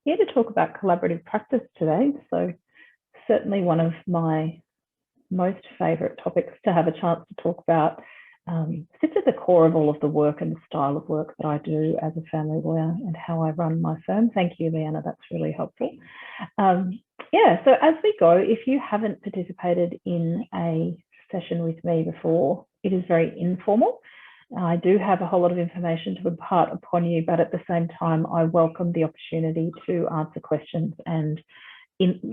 here to talk about collaborative practice today. So certainly one of my most favourite topics to have a chance to talk about. Sits at the core of all of the work and the style of work that I do as a family lawyer and how I run my firm. Thank you, Leanna, that's really helpful. So as we go, if you haven't participated in a session with me before, it is very informal. I do have a whole lot of information to impart upon you, but at the same time, I welcome the opportunity to answer questions and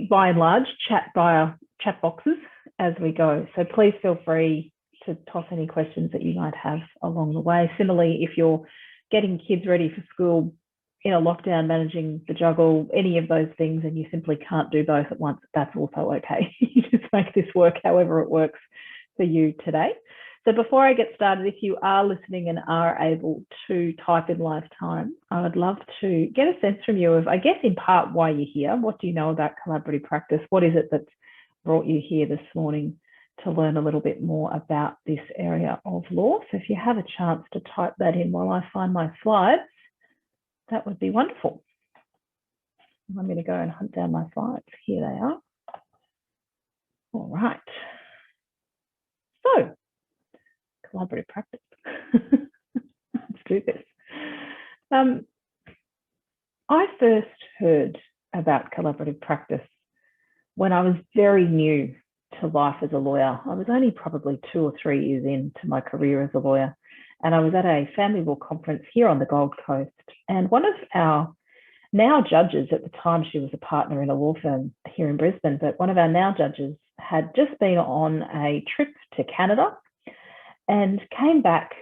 by and large, chat via chat boxes as we go. So please feel free to toss any questions that you might have along the way. Similarly, if you're getting kids ready for school in a lockdown, managing the juggle, any of those things, and you simply can't do both at once, that's also okay. You just make this work however it works for you today. So before I get started, if you are listening and are able to type in live time, I would love to get a sense from you of, I guess, in part, why you're here. What do you know about collaborative practice? What is it that's brought you here this morning to learn a little bit more about this area of law? So if you have a chance to type that in while I find my slides, that would be wonderful. I'm going to go and hunt down my slides. Here they are. All right. So, collaborative practice. Let's do this. I first heard about collaborative practice when I was very new to life as a lawyer. I was only probably 2 or 3 years into my career as a lawyer, and I was at a family law conference here on the Gold Coast, and one of our now judges, at the time she was a partner in a law firm here in Brisbane, but one of our now judges had just been on a trip to Canada and came back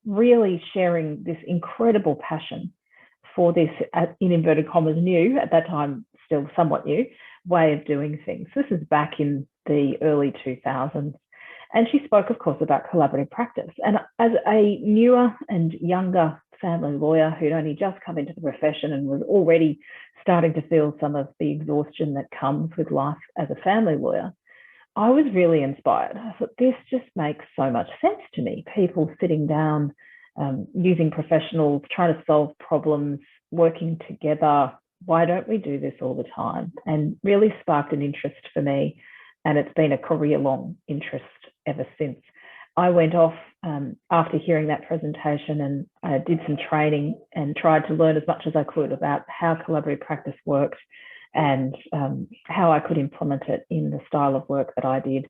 really sharing this incredible passion for this, in inverted commas, new, at that time still somewhat new, way of doing things. This is back in the early 2000s. And she spoke, of course, about collaborative practice. And as a newer and younger family lawyer who'd only just come into the profession and was already starting to feel some of the exhaustion that comes with life as a family lawyer, I was really inspired. I thought, this just makes so much sense to me. People sitting down, using professionals, trying to solve problems, working together. Why don't we do this all the time? And really sparked an interest for me. And it's been a career-long interest ever since. I went off after hearing that presentation and I did some training and tried to learn as much as I could about how collaborative practice worked and how I could implement it in the style of work that I did,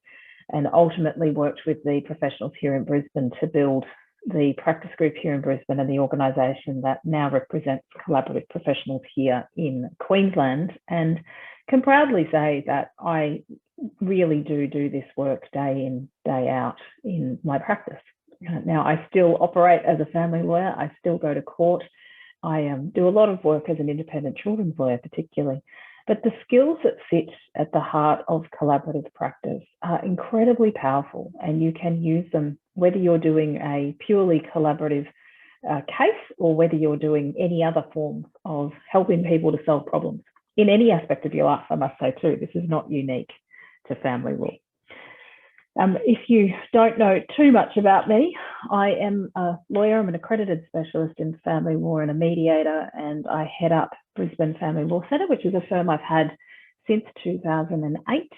and ultimately worked with the professionals here in Brisbane to build the practice group here in Brisbane and the organisation that now represents collaborative professionals here in Queensland, and can proudly say that I really do this work day in, day out in my practice. Now, I still operate as a family lawyer. I still go to court. I do a lot of work as an independent children's lawyer particularly. But the skills that sit at the heart of collaborative practice are incredibly powerful, and you can use them whether you're doing a purely collaborative case or whether you're doing any other form of helping people to solve problems in any aspect of your life, I must say too. This is not unique to family law. If you don't know too much about me, I am a lawyer. I'm an accredited specialist in family law and a mediator, and I head up Brisbane Family Law Centre, which is a firm I've had since 2008.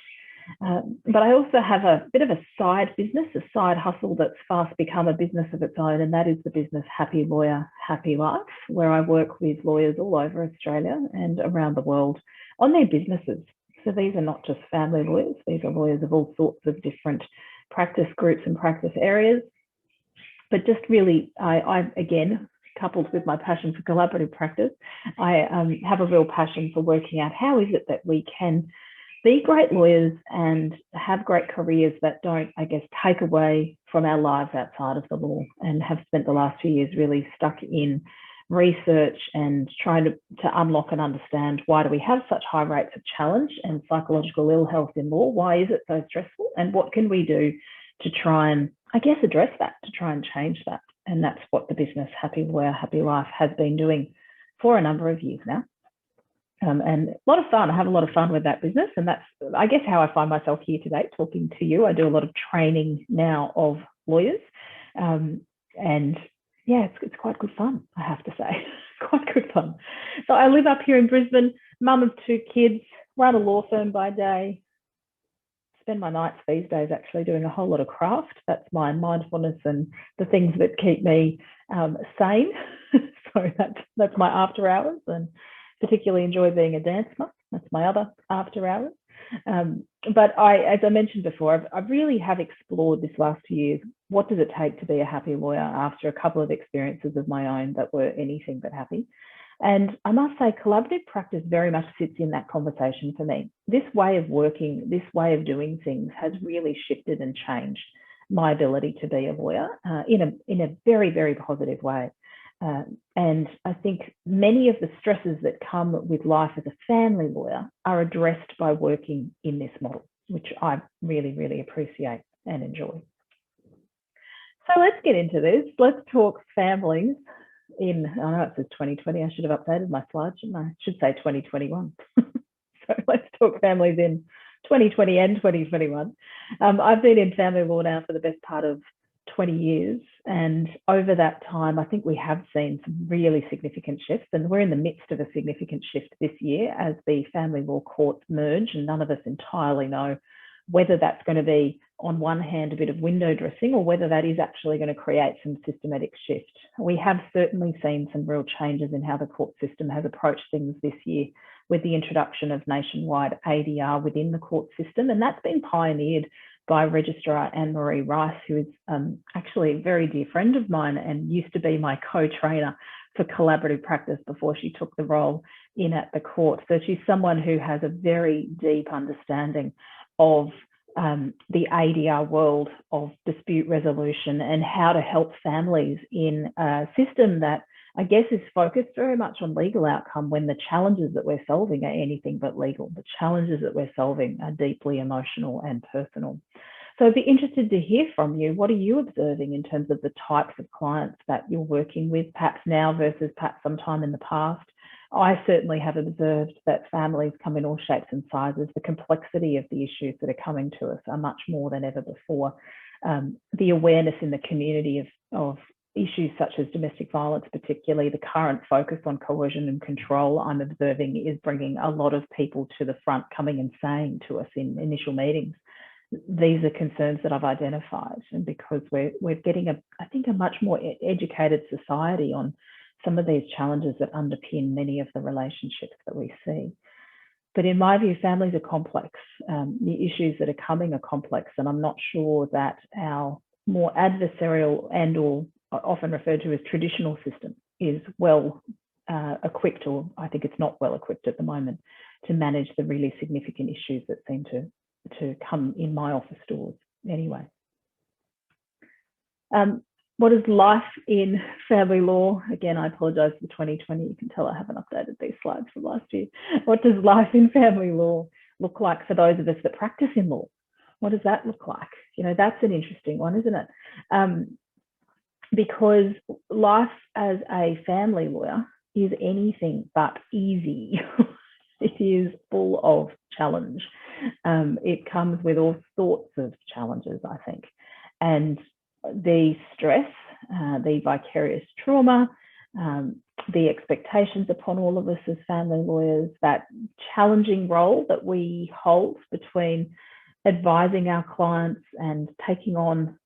But I also have a bit of a side business, a side hustle that's fast become a business of its own, and that is the business Happy Lawyer, Happy Life, where I work with lawyers all over Australia and around the world on their businesses. So these are not just family lawyers, these are lawyers of all sorts of different practice groups and practice areas. But just really, I again, coupled with my passion for collaborative practice, I have a real passion for working out how is it that we can be great lawyers and have great careers that don't, I guess, take away from our lives outside of the law, and have spent the last few years really stuck in research and trying to unlock and understand why do we have such high rates of challenge and psychological ill health in law? Why is it so stressful? And what can we do to try and, I guess, address that, to try and change that? And that's what the business Happy Lawyer, Happy Life has been doing for a number of years now. And a lot of fun. I have a lot of fun with that business. And that's, I guess, how I find myself here today talking to you. I do a lot of training now of lawyers. And yeah, it's quite good fun, I have to say. quite good fun. So I live up here in Brisbane, mum of 2 kids, run a law firm by day, spend my nights these days actually doing a whole lot of craft. That's my mindfulness and the things that keep me sane. So that's my after hours, and particularly enjoy being a dancer. That's my other after hours. But as I mentioned before, I really have explored this last few years. What does it take to be a happy lawyer after a couple of experiences of my own that were anything but happy? And I must say, collaborative practice very much sits in that conversation for me. This way of working, this way of doing things has really shifted and changed my ability to be a lawyer in a very, very positive way. And I think many of the stresses that come with life as a family lawyer are addressed by working in this model, which I really, really appreciate and enjoy. So let's get into this. Let's talk families in, I know it says 2020, I should have updated my slides, shouldn't I? I should say 2021. So let's talk families in 2020 and 2021. I've been in family law now for the best part of 20 years. And over that time, I think we have seen some really significant shifts. And we're in the midst of a significant shift this year as the family law courts merge. And none of us entirely know whether that's going to be, on one hand, a bit of window dressing, or whether that is actually going to create some systematic shift. We have certainly seen some real changes in how the court system has approached things this year with the introduction of nationwide ADR within the court system. And that's been pioneered by Registrar Anne-Marie Rice, who is actually a very dear friend of mine and used to be my co-trainer for collaborative practice before she took the role in at the court. So she's someone who has a very deep understanding of the ADR world of dispute resolution and how to help families in a system that I guess is focused very much on legal outcome when the challenges that we're solving are anything but legal. The challenges that we're solving are deeply emotional and personal. So I'd be interested to hear from you. What are you observing in terms of the types of clients that you're working with, perhaps now versus perhaps sometime in the past? I certainly have observed that families come in all shapes and sizes. The complexity of the issues that are coming to us are much more than ever before. The awareness in the community of issues such as domestic violence, particularly the current focus on coercion and control, I'm observing is bringing a lot of people to the front, coming and saying to us in initial meetings, these are concerns that I've identified. And because we're getting, I think, a much more educated society on some of these challenges that underpin many of the relationships that we see. But in my view, families are complex. The issues that are coming are complex, and I'm not sure that our more adversarial and or often referred to as traditional system is well equipped, or I think it's not well equipped at the moment, to manage the really significant issues that seem to come in my office doors anyway. What is life in family law? Again, I apologise for 2020. You can tell I haven't updated these slides from last year. What does life in family law look like for those of us that practice in law? What does that look like? You know, that's an interesting one, isn't it? Because life as a family lawyer is anything but easy. It is full of challenge. It comes with all sorts of challenges, I think. And the stress, the vicarious trauma, the expectations upon all of us as family lawyers, that challenging role that we hold between advising our clients and taking on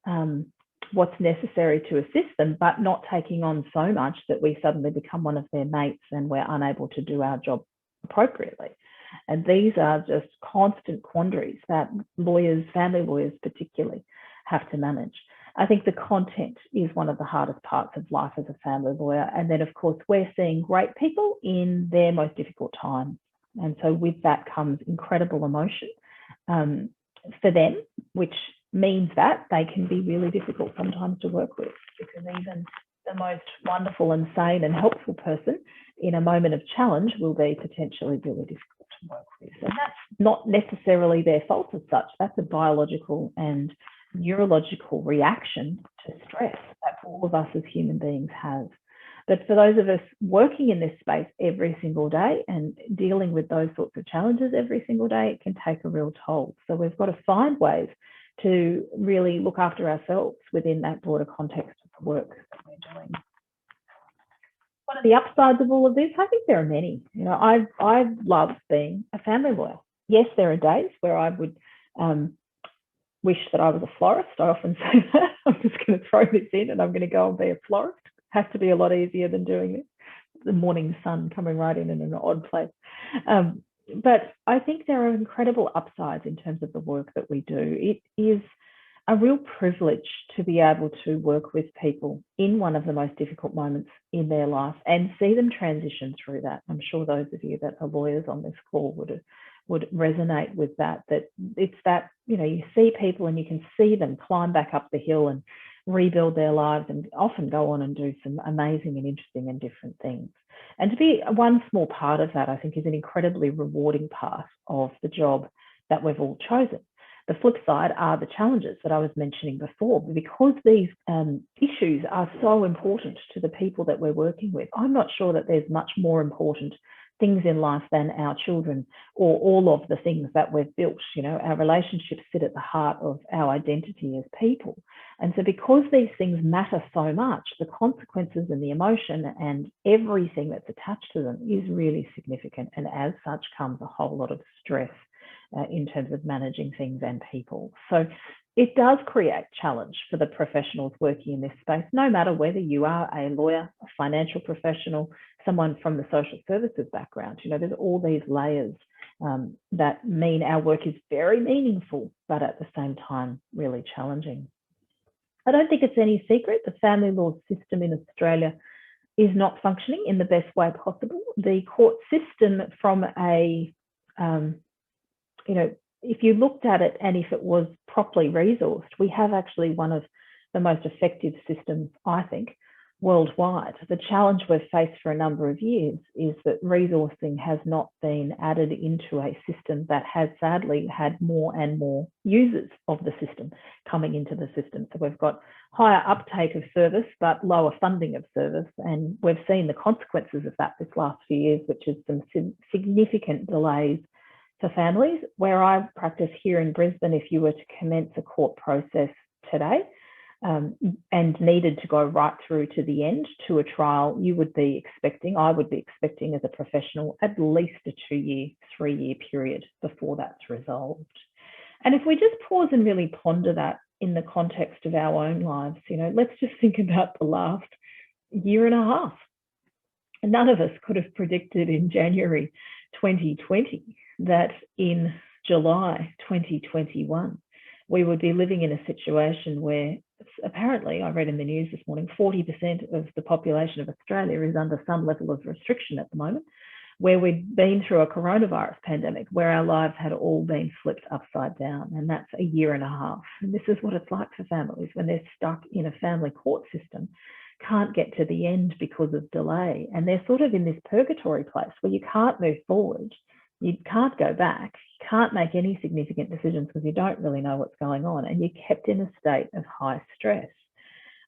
what's necessary to assist them, but not taking on so much that we suddenly become one of their mates and we're unable to do our job appropriately. And these are just constant quandaries that lawyers, family lawyers particularly, have to manage. I think the content is one of the hardest parts of life as a family lawyer. And then, of course, we're seeing great people in their most difficult times. And so with that comes incredible emotion for them, which means that they can be really difficult sometimes to work with, because even the most wonderful and sane and helpful person in a moment of challenge will be potentially really difficult to work with. And that's not necessarily their fault as such. That's a biological and neurological reaction to stress that all of us as human beings have. But for those of us working in this space every single day and dealing with those sorts of challenges every single day, it can take a real toll. So we've got to find ways to really look after ourselves within that broader context of the work that we're doing. What are the upsides of all of this? I think there are many. You know, I love being a family lawyer. Yes, there are days where I would wish that I was a florist. I often say that. I'm just going to throw this in and I'm going to go and be a florist. Has to be a lot easier than doing this. The morning sun coming right in an odd place. But I think there are incredible upsides in terms of the work that we do. It is a real privilege to be able to work with people in one of the most difficult moments in their life and see them transition through that. I'm sure those of you that are lawyers on this call would resonate with that, that it's that, you know, you see people and you can see them climb back up the hill and rebuild their lives and often go on and do some amazing and interesting and different things. And to be one small part of that, I think, is an incredibly rewarding part of the job that we've all chosen. The flip side are the challenges that I was mentioning before. Because these issues are so important to the people that we're working with, I'm not sure that there's much more important things in life than our children or all of the things that we've built. You know, our relationships sit at the heart of our identity as people. And so because these things matter so much, the consequences and the emotion and everything that's attached to them is really significant. And as such comes a whole lot of stress in terms of managing things and people. So it does create challenge for the professionals working in this space, no matter whether you are a lawyer, a financial professional, someone from the social services background. You know, there's all these layers that mean our work is very meaningful, but at the same time, really challenging. I don't think it's any secret the family law system in Australia is not functioning in the best way possible. The court system from a you know, if you looked at it and if it was properly resourced, we have actually one of the most effective systems, I think, worldwide. The challenge we've faced for a number of years is that resourcing has not been added into a system that has sadly had more and more users of the system coming into the system. So we've got higher uptake of service, but lower funding of service. And we've seen the consequences of that this last few years, which is some significant delays for families. Where I practice here in Brisbane, if you were to commence a court process today and needed to go right through to the end to a trial, you would be expecting, I would be expecting as a professional, at least a 2-year, 3-year period before that's resolved. And if we just pause and really ponder that in the context of our own lives, you know, let's just think about the last year and a half. None of us could have predicted in January 2020 that in July 2021, we would be living in a situation where apparently, I read in the news this morning, 40% of the population of Australia is under some level of restriction at the moment, where we've been through a coronavirus pandemic, where our lives had all been flipped upside down. And that's a year and a half. And this is what it's like for families when they're stuck in a family court system, can't get to the end because of delay. And they're sort of in this purgatory place where you can't move forward. You can't go back, you can't make any significant decisions because you don't really know what's going on, and you're kept in a state of high stress.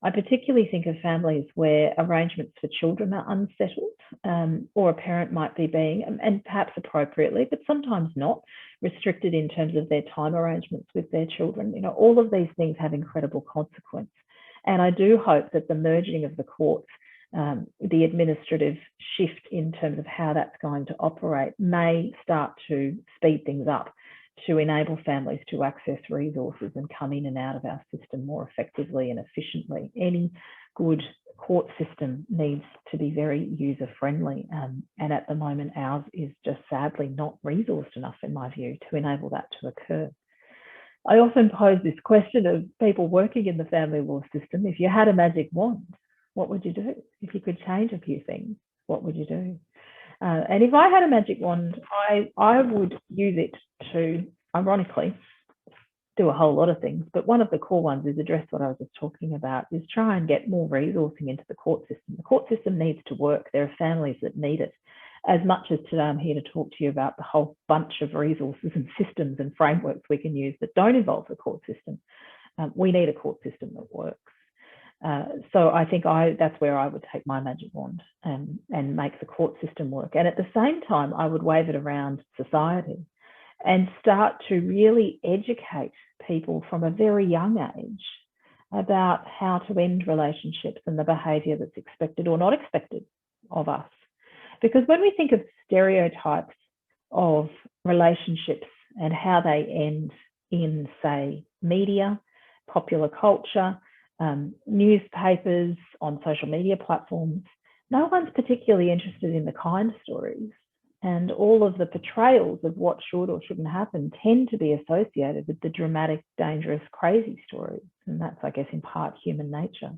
I particularly think of families where arrangements for children are unsettled, or a parent might be being, and perhaps appropriately, but sometimes not, restricted in terms of their time arrangements with their children. You know, all of these things have incredible consequence. And I do hope that the merging of the courts, the administrative shift in terms of how that's going to operate may start to speed things up to enable families to access resources and come in and out of our system more effectively and efficiently. Any good court system needs to be very user-friendly, and at the moment ours is just sadly not resourced enough, in my view, to enable that to occur. I often pose this question of people working in the family law system: if you had a magic wand, what would you do? If you could change a few things, what would you do? And if I had a magic wand, I would use it to, ironically, do a whole lot of things. But one of the core ones is address what I was just talking about, is try and get more resourcing into the court system. The court system needs to work. There are families that need it. As much as today I'm here to talk to you about the whole bunch of resources and systems and frameworks we can use that don't involve the court system, we need a court system that works. So I think that's where I would take my magic wand and make the court system work. And at the same time, I would wave it around society and start to really educate people from a very young age about how to end relationships and the behaviour that's expected or not expected of us. Because when we think of stereotypes of relationships and how they end in, say, media, popular culture, newspapers, on social media platforms, no one's particularly interested in the kind stories. And all of the portrayals of what should or shouldn't happen tend to be associated with the dramatic, dangerous, crazy stories. And that's, I guess, in part human nature.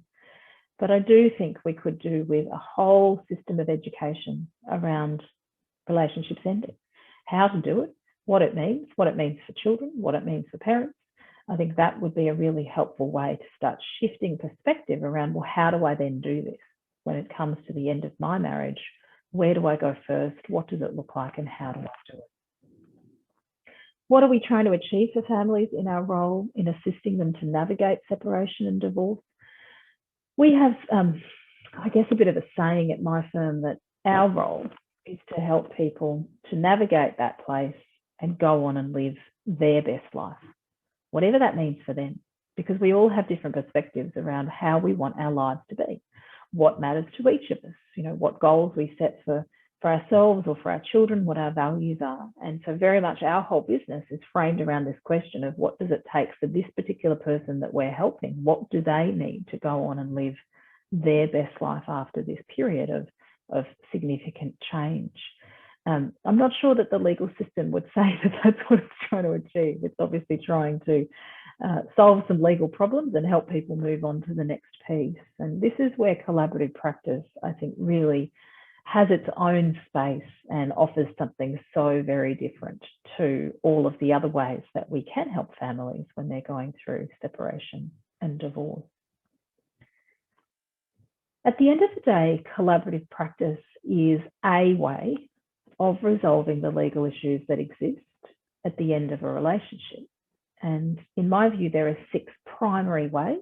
But I do think we could do with a whole system of education around relationships ending, how to do it, what it means for children, what it means for parents. I think that would be a really helpful way to start shifting perspective around, well, how do I then do this when it comes to the end of my marriage? Where do I go first? What does it look like and how do I do it? What are we trying to achieve for families in our role in assisting them to navigate separation and divorce? We have, I guess, a bit of a saying at my firm that our role is to help people to navigate that place and go on and live their best life, whatever that means for them, because we all have different perspectives around how we want our lives to be, what matters to each of us, what goals we set for ourselves or for our children, what our values are. And so very much our whole business is framed around this question of what does it take for this particular person that we're helping? What do they need to go on and live their best life after this period of significant change? I'm not sure that the legal system would say that that's what it's trying to achieve. It's obviously trying to solve some legal problems and help people move on to the next piece. And this is where collaborative practice, I think, really has its own space and offers something so very different to all of the other ways that we can help families when they're going through separation and divorce. At the end of the day, collaborative practice is a way of resolving the legal issues that exist at the end of a relationship. And in my view, there are 6 primary ways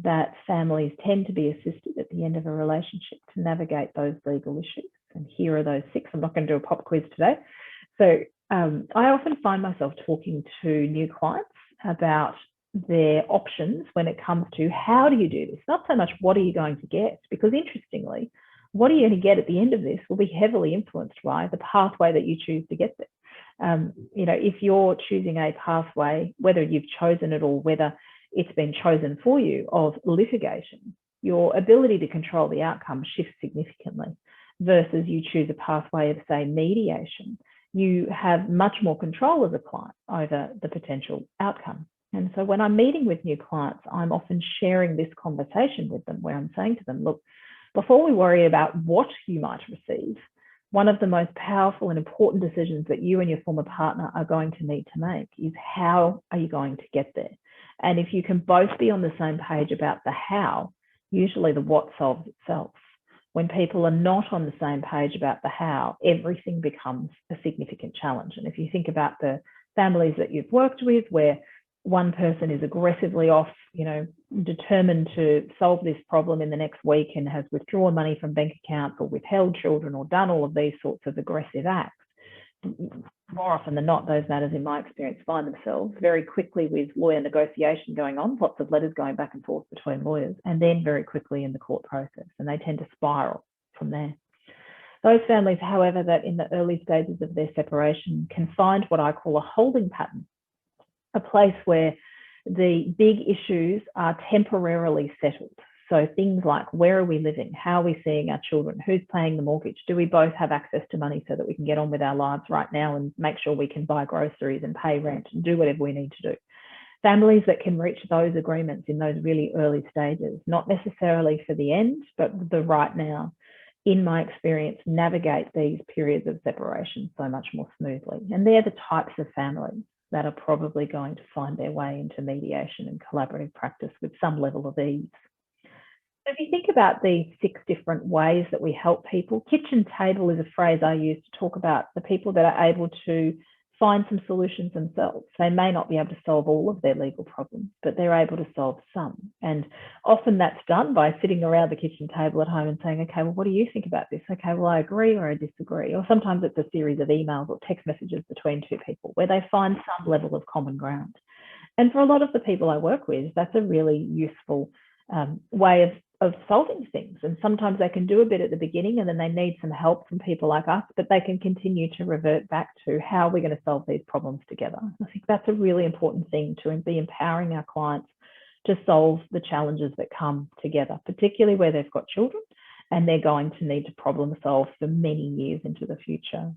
that families tend to be assisted at the end of a relationship to navigate those legal issues. And here are those 6. I'm not going to do a pop quiz today. So I often find myself talking to new clients about their options when it comes to how do you do this? Not so much what are you going to get, because interestingly, what are you going to get at the end of this will be heavily influenced by the pathway that you choose to get there. If you're choosing a pathway, whether you've chosen it or whether it's been chosen for you, of litigation, your ability to control the outcome shifts significantly versus you choose a pathway of, say, mediation. You have much more control as a client over the potential outcome. And so when I'm meeting with new clients, I'm often sharing this conversation with them where I'm saying to them, look, before we worry about what you might receive, one of the most powerful and important decisions that you and your former partner are going to need to make is how are you going to get there? And if you can both be on the same page about the how, usually the what solves itself. When people are not on the same page about the how, everything becomes a significant challenge. And if you think about the families that you've worked with where one person is aggressively off, determined to solve this problem in the next week and has withdrawn money from bank accounts or withheld children or done all of these sorts of aggressive acts, more often than not, those matters, in my experience, find themselves very quickly with lawyer negotiation going on, lots of letters going back and forth between lawyers, and then very quickly in the court process, and they tend to spiral from there. Those families, however, that in the early stages of their separation can find what I call a holding pattern, a place where the big issues are temporarily settled. So things like, where are we living? How are we seeing our children? Who's paying the mortgage? Do we both have access to money so that we can get on with our lives right now and make sure we can buy groceries and pay rent and do whatever we need to do? Families that can reach those agreements in those really early stages, not necessarily for the end, but the right now, in my experience, navigate these periods of separation so much more smoothly. And they're the types of families that are probably going to find their way into mediation and collaborative practice with some level of ease. So if you think about these 6 different ways that we help people, kitchen table is a phrase I use to talk about the people that are able to find some solutions themselves. They may not be able to solve all of their legal problems, but they're able to solve some. And often that's done by sitting around the kitchen table at home and saying, okay, well, what do you think about this? Okay, well, I agree or I disagree. Or sometimes it's a series of emails or text messages between 2 people where they find some level of common ground. And for a lot of the people I work with, that's a really useful way of solving things. And sometimes they can do a bit at the beginning and then they need some help from people like us, but they can continue to revert back to how we're going to solve these problems together. I think that's a really important thing, to be empowering our clients to solve the challenges that come together, particularly where they've got children and they're going to need to problem solve for many years into the future.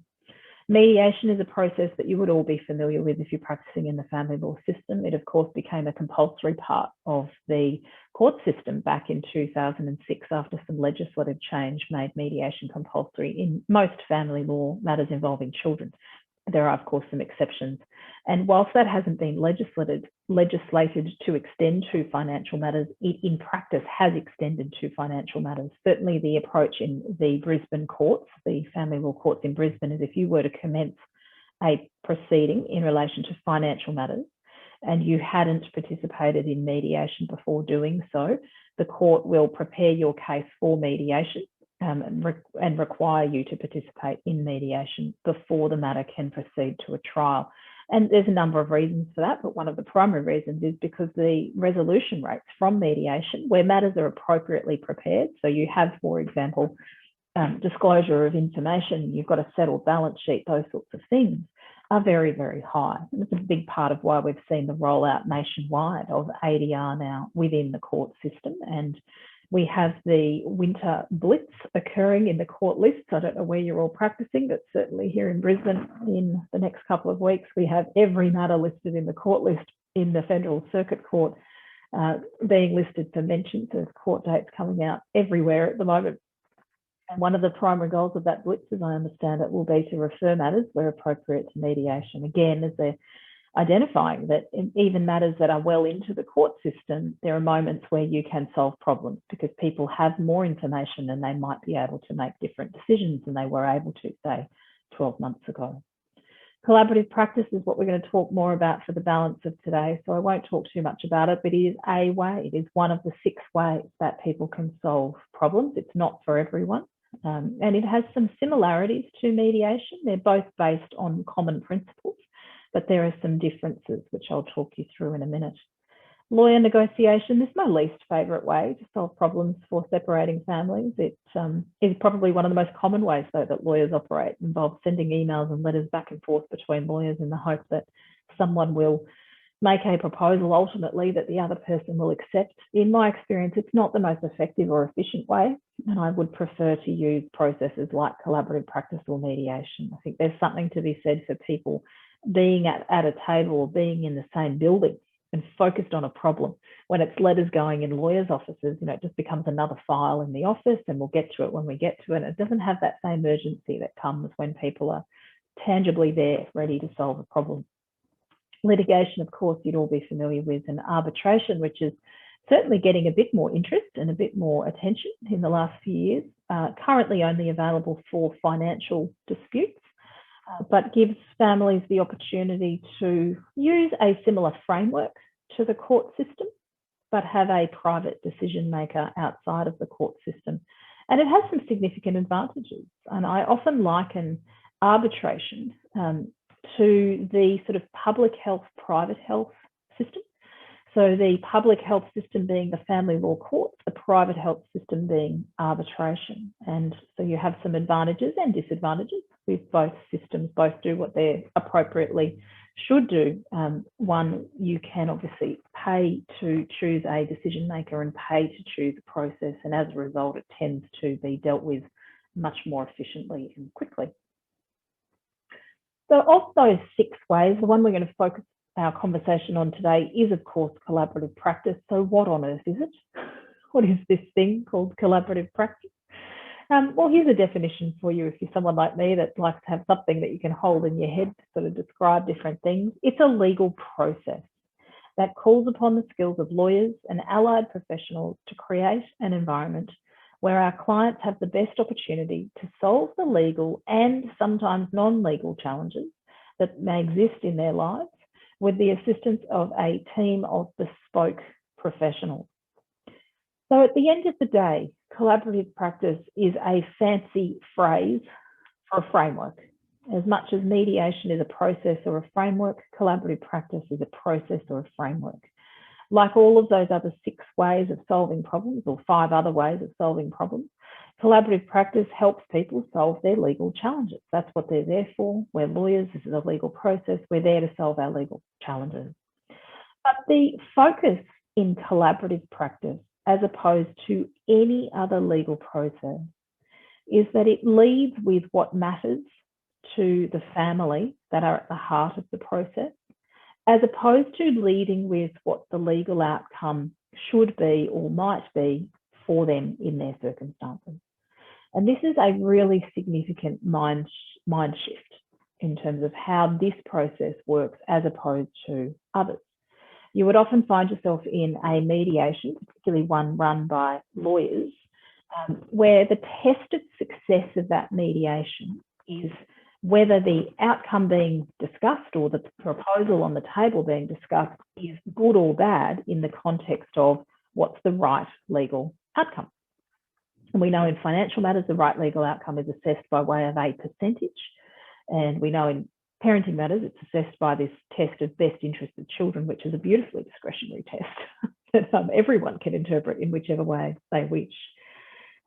Mediation is a process that you would all be familiar with if you're practicing in the family law system. It, of course, became a compulsory part of the court system back in 2006 after some legislative change made mediation compulsory in most family law matters involving children. There are, of course, some exceptions. And whilst that hasn't been legislated to extend to financial matters, it in practice has extended to financial matters. Certainly the approach in the Brisbane courts, the family law courts in Brisbane, is if you were to commence a proceeding in relation to financial matters and you hadn't participated in mediation before doing so, the court will prepare your case for mediation and require you to participate in mediation before the matter can proceed to a trial. And there's a number of reasons for that, but one of the primary reasons is because the resolution rates from mediation, where matters are appropriately prepared, so you have, for example, disclosure of information, you've got a settled balance sheet, those sorts of things, are very, very high. And it's a big part of why we've seen the rollout nationwide of ADR now within the court system. And we have the winter blitz occurring in the court lists. I don't know where you're all practicing, but certainly here in Brisbane in the next couple of weeks, we have every matter listed in the court list in the Federal Circuit Court being listed for mention. So court dates coming out everywhere at the moment. And one of the primary goals of that blitz, as I understand it, will be to refer matters where appropriate to mediation. Again, as they're identifying that in even matters that are well into the court system, there are moments where you can solve problems because people have more information and they might be able to make different decisions than they were able to, say, 12 months ago. Collaborative practice is what we're going to talk more about for the balance of today, so I won't talk too much about it, but it is a way. It is one of the 6 ways that people can solve problems. It's not for everyone. And it has some similarities to mediation. They're both based on common principles, but there are some differences, which I'll talk you through in a minute. Lawyer negotiation is my least favourite way to solve problems for separating families. It is probably one of the most common ways, though, that lawyers operate. It involves sending emails and letters back and forth between lawyers in the hope that someone will make a proposal ultimately that the other person will accept. In my experience, it's not the most effective or efficient way, and I would prefer to use processes like collaborative practice or mediation. I think there's something to be said for people being at a table or being in the same building and focused on a problem. When it's letters going in lawyers' offices, it just becomes another file in the office and we'll get to it when we get to it. It doesn't have that same urgency that comes when people are tangibly there, ready to solve a problem. Litigation, of course, you'd all be familiar with, and arbitration, which is certainly getting a bit more interest and a bit more attention in the last few years, currently only available for financial disputes, but gives families the opportunity to use a similar framework to the court system, but have a private decision maker outside of the court system. And it has some significant advantages. And I often liken arbitration to the sort of public health, private health system. So the public health system being the family law courts, the private health system being arbitration. And so you have some advantages and disadvantages with both systems. Both do what they appropriately should do. One, you can obviously pay to choose a decision maker and pay to choose a process. And as a result, it tends to be dealt with much more efficiently and quickly. So of those 6 ways, the one we're going to focus our conversation on today is, of course, collaborative practice. So what on earth is it? What is this thing called collaborative practice? Well, here's a definition for you if you're someone like me that likes to have something that you can hold in your head to sort of describe different things. It's a legal process that calls upon the skills of lawyers and allied professionals to create an environment where our clients have the best opportunity to solve the legal and sometimes non-legal challenges that may exist in their lives with the assistance of a team of bespoke professionals. So at the end of the day, collaborative practice is a fancy phrase for a framework. As much as mediation is a process or a framework, collaborative practice is a process or a framework. Like all of those other 6 ways of solving problems, or 5 other ways of solving problems, collaborative practice helps people solve their legal challenges. That's what they're there for. We're lawyers. This is a legal process. We're there to solve our legal challenges. But the focus in collaborative practice, as opposed to any other legal process, is that it leads with what matters to the family that are at the heart of the process, as opposed to leading with what the legal outcome should be or might be for them in their circumstances. And this is a really significant mind shift in terms of how this process works as opposed to others. You would often find yourself in a mediation, particularly one run by lawyers, where the tested success of that mediation is whether the outcome being discussed or the proposal on the table being discussed is good or bad in the context of what's the right legal outcome. And we know in financial matters, the right legal outcome is assessed by way of a percentage. And we know in parenting matters, it's assessed by this test of best interest of children, which is a beautifully discretionary test that everyone can interpret in whichever way they wish.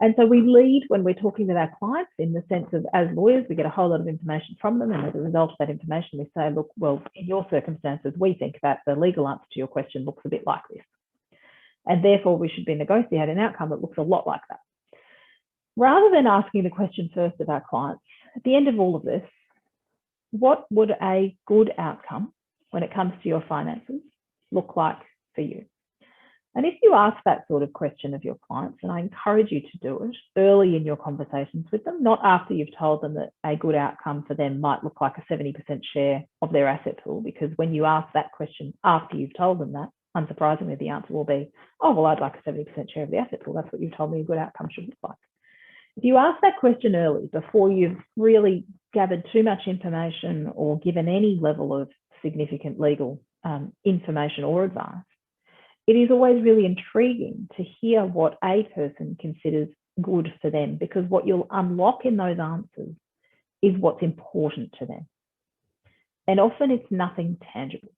And so we lead when we're talking with our clients in the sense of, as lawyers, we get a whole lot of information from them. And as a result of that information, we say, look, well, in your circumstances, we think that the legal answer to your question looks a bit like this. And therefore, we should be negotiating an outcome that looks a lot like that. Rather than asking the question first of our clients, at the end of all of this, what would a good outcome when it comes to your finances look like for you? And if you ask that sort of question of your clients, and I encourage you to do it early in your conversations with them, not after you've told them that a good outcome for them might look like a 70% share of their asset pool, because when you ask that question after you've told them that, unsurprisingly, the answer will be, oh, well, I'd like a 70% share of the asset pool. That's what you've told me a good outcome should look like. If you ask that question early, before you've really gathered too much information or given any level of significant legal information or advice, it is always really intriguing to hear what a person considers good for them, because what you'll unlock in those answers is what's important to them. And often it's nothing tangible.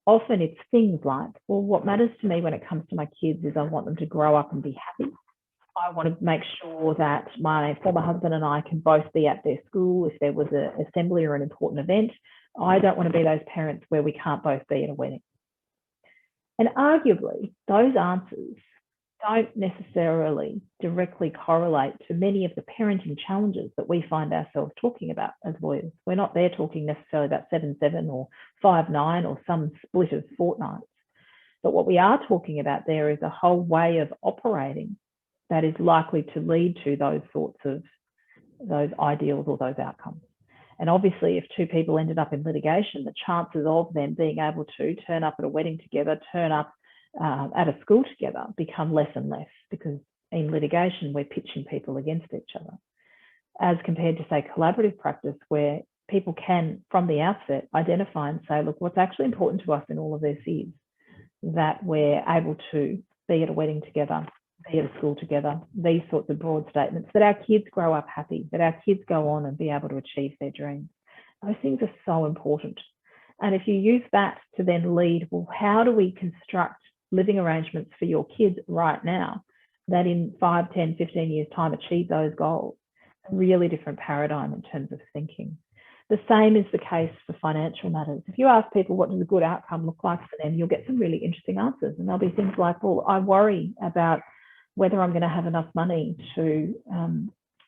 Often it's things like, well, what matters to me when it comes to my kids is I want them to grow up and be happy. I want to make sure that my former husband and I can both be at their school if there was an assembly or an important event. I don't want to be those parents where we can't both be at a wedding. And arguably, those answers don't necessarily directly correlate to many of the parenting challenges that we find ourselves talking about as lawyers. We're not there talking necessarily about 7-7 or 5-9 or some split of fortnights. But what we are talking about there is a whole way of operating that is likely to lead to those sorts of those ideals or those outcomes. And obviously, if 2 people ended up in litigation, the chances of them being able to turn up at a wedding together, turn up at a school together become less and less, because in litigation, we're pitching people against each other, as compared to, say, collaborative practice, where people can, from the outset, identify and say, look, what's actually important to us in all of this is that we're able to be at a wedding together, be at a school together, these sorts of broad statements, that our kids grow up happy, that our kids go on and be able to achieve their dreams. Those things are so important. And if you use that to then lead, well, how do we construct living arrangements for your kids right now that in 5, 10, 15 years' time achieve those goals? A really different paradigm in terms of thinking. The same is the case for financial matters. If you ask people what does a good outcome look like for them, you'll get some really interesting answers. And there'll be things like, well, I worry about whether I'm going to have enough money to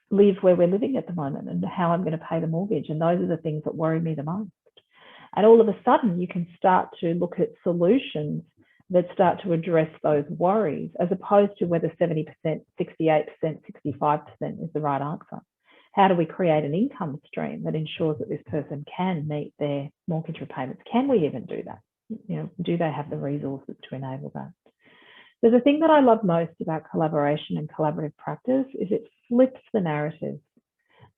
live where we're living at the moment and how I'm going to pay the mortgage. And those are the things that worry me the most. And all of a sudden, you can start to look at solutions that start to address those worries, as opposed to whether 70%, 68%, 65% is the right answer. How do we create an income stream that ensures that this person can meet their mortgage repayments? Can we even do that? You know, do they have the resources to enable that? So the thing that I love most about collaboration and collaborative practice is it flips the narrative,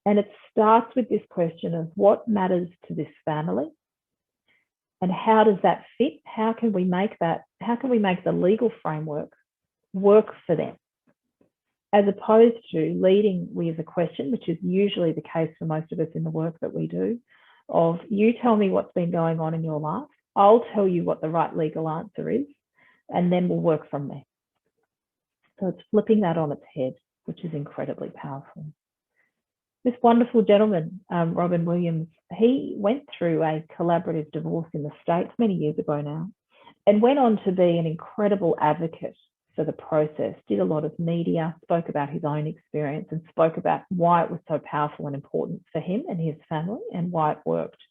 and it starts with this question of what matters to this family and how does that fit? How can we make the legal framework work for them? As opposed to leading with a question, which is usually the case for most of us in the work that we do, of you tell me what's been going on in your life, I'll tell you what the right legal answer is, and then we'll work from there. So it's flipping that on its head, which is incredibly powerful. This wonderful gentleman, Robin Williams, he went through a collaborative divorce in the States many years ago now, and went on to be an incredible advocate for the process, did a lot of media, spoke about his own experience, and spoke about why it was so powerful and important for him and his family and why it worked.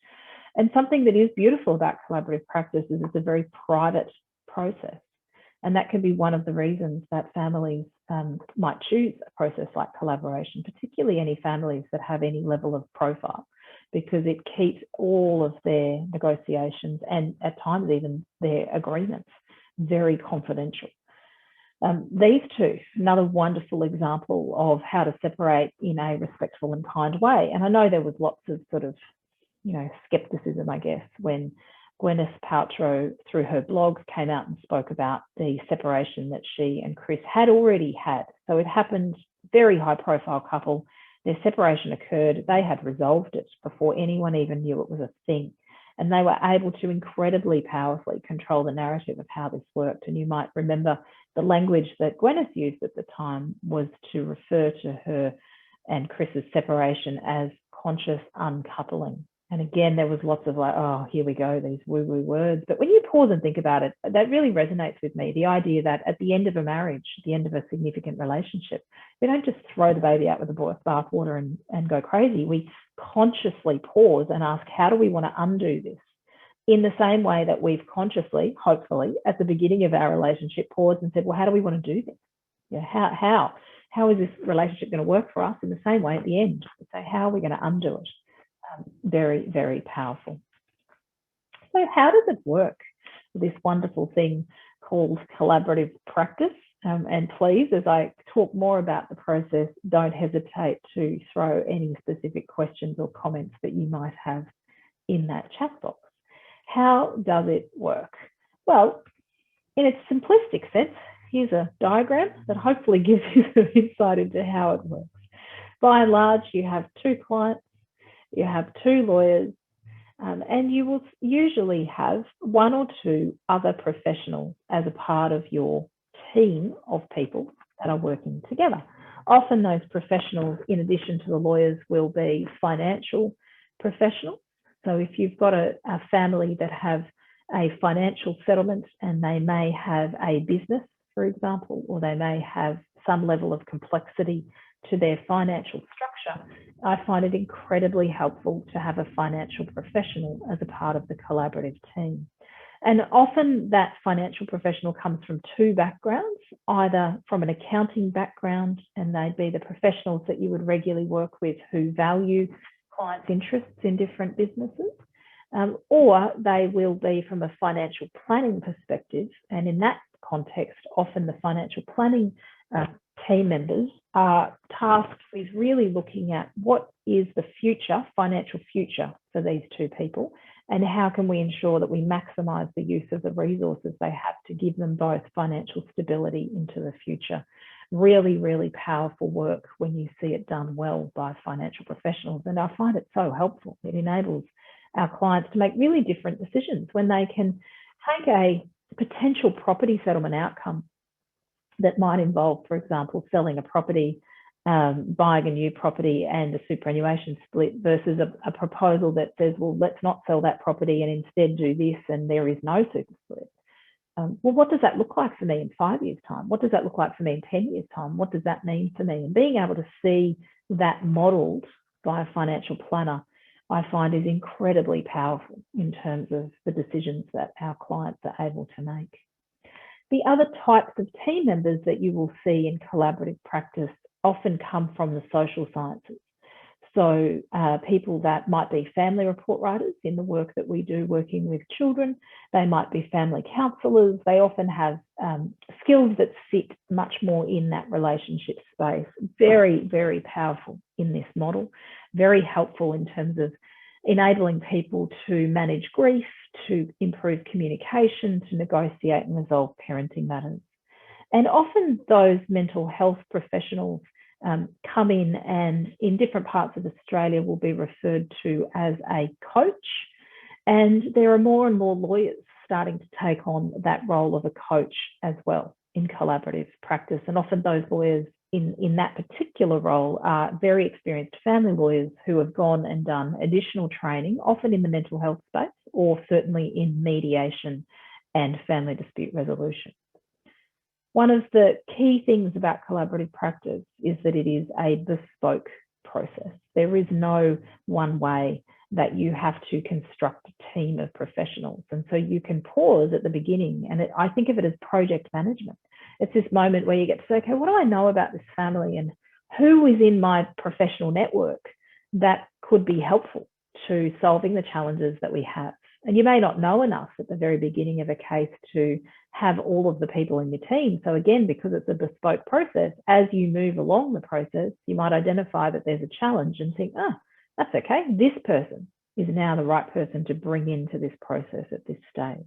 And something that is beautiful about collaborative practice is it's a very private process. And that can be one of the reasons that families might choose a process like collaboration, particularly any families that have any level of profile, because it keeps all of their negotiations and at times even their agreements very confidential. These two, another wonderful example of how to separate in a respectful and kind way. And I know there was lots of sort of, skepticism, I guess, when Gwyneth Paltrow, through her blog, came out and spoke about the separation that she and Chris had already had. So it happened, very high profile couple. Their separation occurred. They had resolved it before anyone even knew it was a thing. And they were able to incredibly powerfully control the narrative of how this worked. And you might remember the language that Gwyneth used at the time was to refer to her and Chris's separation as conscious uncoupling. And again, there was lots of like, oh, here we go, these woo-woo words. But when you pause and think about it, that really resonates with me. The idea that at the end of a marriage, at the end of a significant relationship, we don't just throw the baby out with the bathwater and go crazy. We consciously pause and ask, how do we want to undo this? In the same way that we've consciously, hopefully, at the beginning of our relationship, paused and said, well, how do we want to do this? How is this relationship going to work for us? In the same way at the end, so how are we going to undo it? Very, very powerful. So how does it work, this wonderful thing called collaborative practice? And please, as I talk more about the process, don't hesitate to throw any specific questions or comments that you might have in that chat box. How does it work? Well, in its simplistic sense, here's a diagram that hopefully gives you some insight into how it works. By and large, you have two clients, you have two lawyers, and you will usually have one or two other professionals as a part of your team of people that are working together. Often those professionals, in addition to the lawyers, will be financial professionals. So if you've got a family that have a financial settlement and they may have a business, for example, or they may have some level of complexity to their financial structure, I find it incredibly helpful to have a financial professional as a part of the collaborative team. And often that financial professional comes from two backgrounds, either from an accounting background, and they'd be the professionals that you would regularly work with who value clients' interests in different businesses, or they will be from a financial planning perspective. And in that context, often the financial planning team members are tasked with really looking at what is the future, financial future for these two people, and how can we ensure that we maximise the use of the resources they have to give them both financial stability into the future. Really, really powerful work when you see it done well by financial professionals. And I find it so helpful. It enables our clients to make really different decisions when they can take a potential property settlement outcome that might involve, for example, selling a property, buying a new property and a superannuation split versus a proposal that says, well, let's not sell that property and instead do this and there is no super split. Well, what does that look like for me in 5 years' time? What does that look like for me in 10 years' time? What does that mean for me? And being able to see that modelled by a financial planner, I find is incredibly powerful in terms of the decisions that our clients are able to make. The other types of team members that you will see in collaborative practice often come from the social sciences. So people that might be family report writers in the work that we do working with children, they might be family counsellors, they often have skills that sit much more in that relationship space. Very, very powerful in this model, very helpful in terms of enabling people to manage grief, to improve communication, to negotiate and resolve parenting matters. And often those mental health professionals come in and in different parts of Australia will be referred to as a coach. And there are more and more lawyers starting to take on that role of a coach as well in collaborative practice. And often those lawyers in that particular role are very experienced family lawyers who have gone and done additional training, often in the mental health space or certainly in mediation and family dispute resolution. One of the key things about collaborative practice is that it is a bespoke process. There is no one way that you have to construct a team of professionals. And so you can pause at the beginning, and I think of it as project management. It's this moment where you get to say, okay, what do I know about this family and who is in my professional network that could be helpful to solving the challenges that we have? And you may not know enough at the very beginning of a case to have all of the people in your team. So again, because it's a bespoke process, as you move along the process, you might identify that there's a challenge and think, that's okay. This person is now the right person to bring into this process at this stage.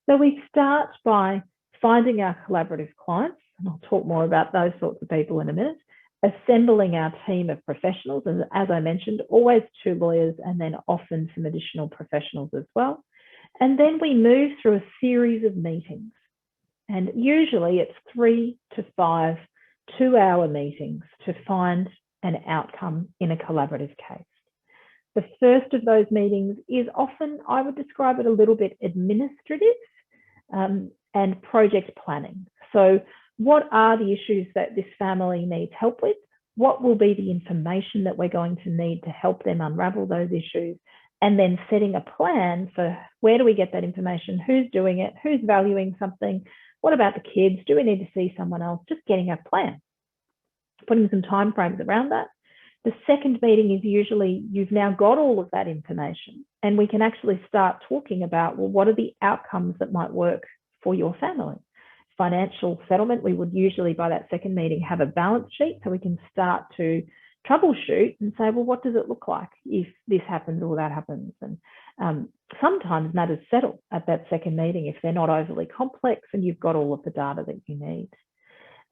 So we start by finding our collaborative clients, and I'll talk more about those sorts of people in a minute, assembling our team of professionals, and as I mentioned, always 2 lawyers and then often some additional professionals as well. And then we move through a series of meetings, and usually it's 3 to 5 2-hour meetings to find an outcome in a collaborative case. The first of those meetings is often, I would describe it a little bit administrative and project planning. So what are the issues that this family needs help with? What will be the information that we're going to need to help them unravel those issues? And then setting a plan for where do we get that information? Who's doing it? Who's valuing something? What about the kids? Do we need to see someone else? Just getting a plan, putting some timeframes around that. The second meeting is usually you've now got all of that information and we can actually start talking about, well, what are the outcomes that might work for your family? Financial settlement, we would usually by that second meeting have a balance sheet so we can start to troubleshoot and say, well, what does it look like if this happens or that happens? And sometimes matters settle at that second meeting if they're not overly complex and you've got all of the data that you need.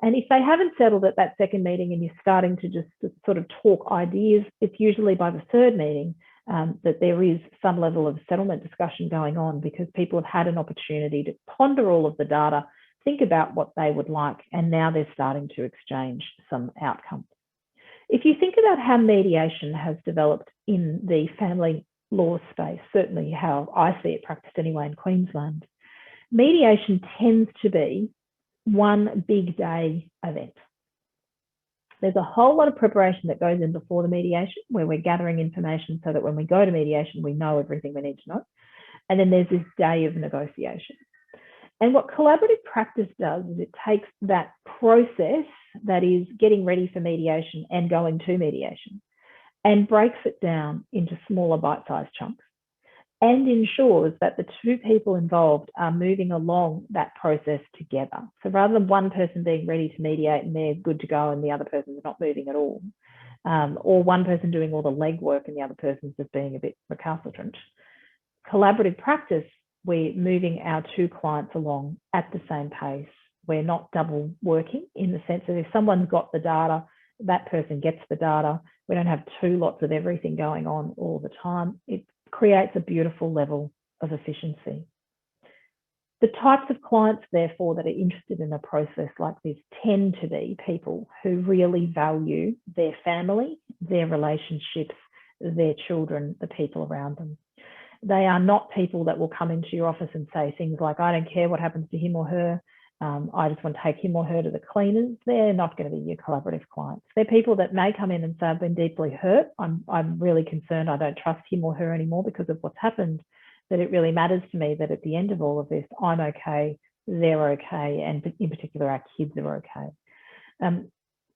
And if they haven't settled at that second meeting and you're starting to just sort of talk ideas, it's usually by the third meeting that there is some level of settlement discussion going on because people have had an opportunity to ponder all of the data, think about what they would like, and now they're starting to exchange some outcomes. If you think about how mediation has developed in the family law space, certainly how I see it practiced anyway in Queensland, mediation tends to be one big day event. There's a whole lot of preparation that goes in before the mediation where we're gathering information so that when we go to mediation, we know everything we need to know. And then there's this day of negotiation. And what collaborative practice does is it takes that process that is getting ready for mediation and going to mediation and breaks it down into smaller bite-sized chunks and ensures that the 2 people involved are moving along that process together. So rather than one person being ready to mediate and they're good to go and the other person's not moving at all, or one person doing all the legwork and the other person's just being a bit recalcitrant, collaborative practice, we're moving our 2 clients along at the same pace. We're not double working in the sense that if someone's got the data, that person gets the data. We don't have 2 lots of everything going on all the time. It creates a beautiful level of efficiency. The types of clients, therefore, that are interested in a process like this tend to be people who really value their family, their relationships, their children, the people around them. They are not people that will come into your office and say things like, I don't care what happens to him or her. I just want to take him or her to the cleaners. They're not going to be your collaborative clients. They're people that may come in and say, I've been deeply hurt. I'm really concerned. I don't trust him or her anymore because of what's happened. That it really matters to me that at the end of all of this, I'm okay, they're okay, and in particular, our kids are okay.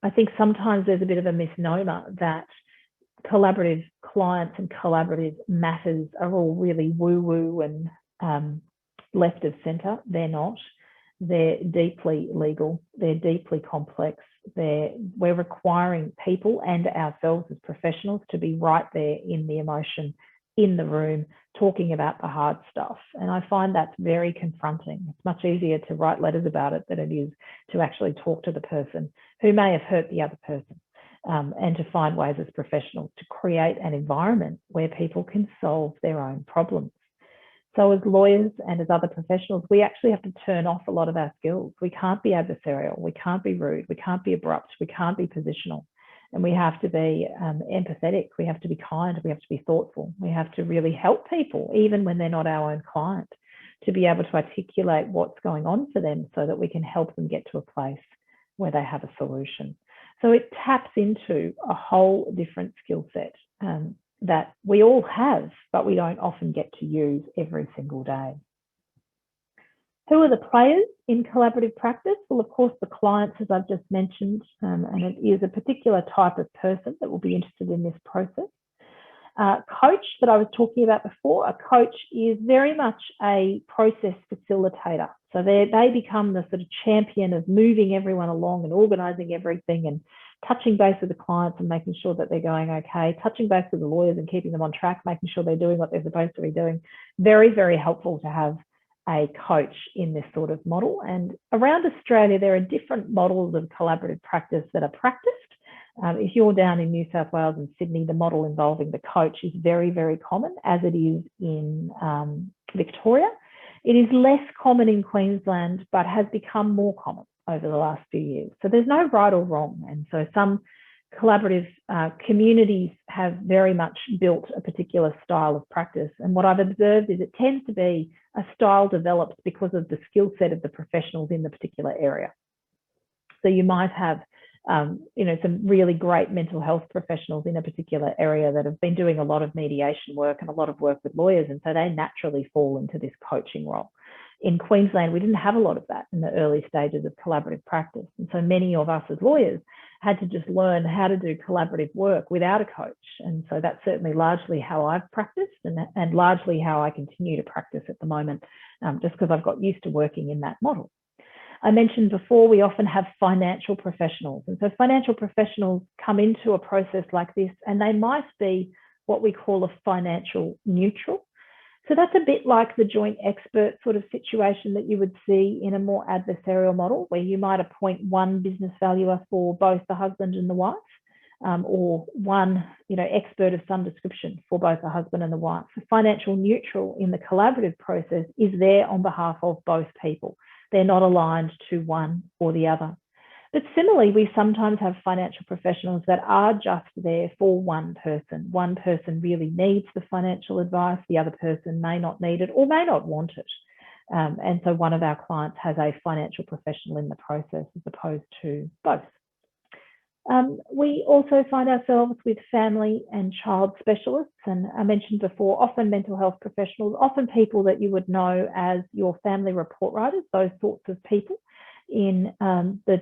I think sometimes there's a bit of a misnomer that collaborative clients and collaborative matters are all really woo-woo and left of centre. They're not. They're deeply legal. They're deeply complex. We're requiring people and ourselves as professionals to be right there in the emotion, in the room, talking about the hard stuff. And I find that's very confronting. It's much easier to write letters about it than it is to actually talk to the person who may have hurt the other person. And to find ways as professionals to create an environment where people can solve their own problems. So as lawyers and as other professionals, we actually have to turn off a lot of our skills. We can't be adversarial, we can't be rude, we can't be abrupt, we can't be positional. And we have to be empathetic, we have to be kind, we have to be thoughtful, we have to really help people, even when they're not our own client, to be able to articulate what's going on for them so that we can help them get to a place where they have a solution. So it taps into a whole different skill set that we all have, but we don't often get to use every single day. Who are the players in collaborative practice? Well, of course, the clients, as I've just mentioned, and it is a particular type of person that will be interested in this process. Coach that I was talking about before, a coach is very much a process facilitator. So they become the sort of champion of moving everyone along and organising everything and touching base with the clients and making sure that they're going okay, touching base with the lawyers and keeping them on track, making sure they're doing what they're supposed to be doing. Very, very helpful to have a coach in this sort of model. And around Australia, there are different models of collaborative practice that are practiced. If you're down in New South Wales and Sydney, the model involving the coach is very, very common, as it is in Victoria. It is less common in Queensland, but has become more common over the last few years. So there's no right or wrong. And so some collaborative communities have very much built a particular style of practice. And what I've observed is it tends to be a style developed because of the skill set of the professionals in the particular area. So you might have some really great mental health professionals in a particular area that have been doing a lot of mediation work and a lot of work with lawyers, and so they naturally fall into this coaching role. In Queensland, we didn't have a lot of that in the early stages of collaborative practice, and so many of us as lawyers had to just learn how to do collaborative work without a coach. And so that's certainly largely how I've practiced and largely how I continue to practice at the moment, just because I've got used to working in that model. I mentioned before, we often have financial professionals. And so financial professionals come into a process like this, and they might be what we call a financial neutral. So that's a bit like the joint expert sort of situation that you would see in a more adversarial model, where you might appoint one business valuer for both the husband and the wife, or one expert of some description for both the husband and the wife. The financial neutral in the collaborative process is there on behalf of both people. They're not aligned to one or the other. But similarly, we sometimes have financial professionals that are just there for one person. One person really needs the financial advice. The other person may not need it or may not want it. And so one of our clients has a financial professional in the process as opposed to both. We also find ourselves with family and child specialists, and I mentioned before, often mental health professionals, often people that you would know as your family report writers, those sorts of people in the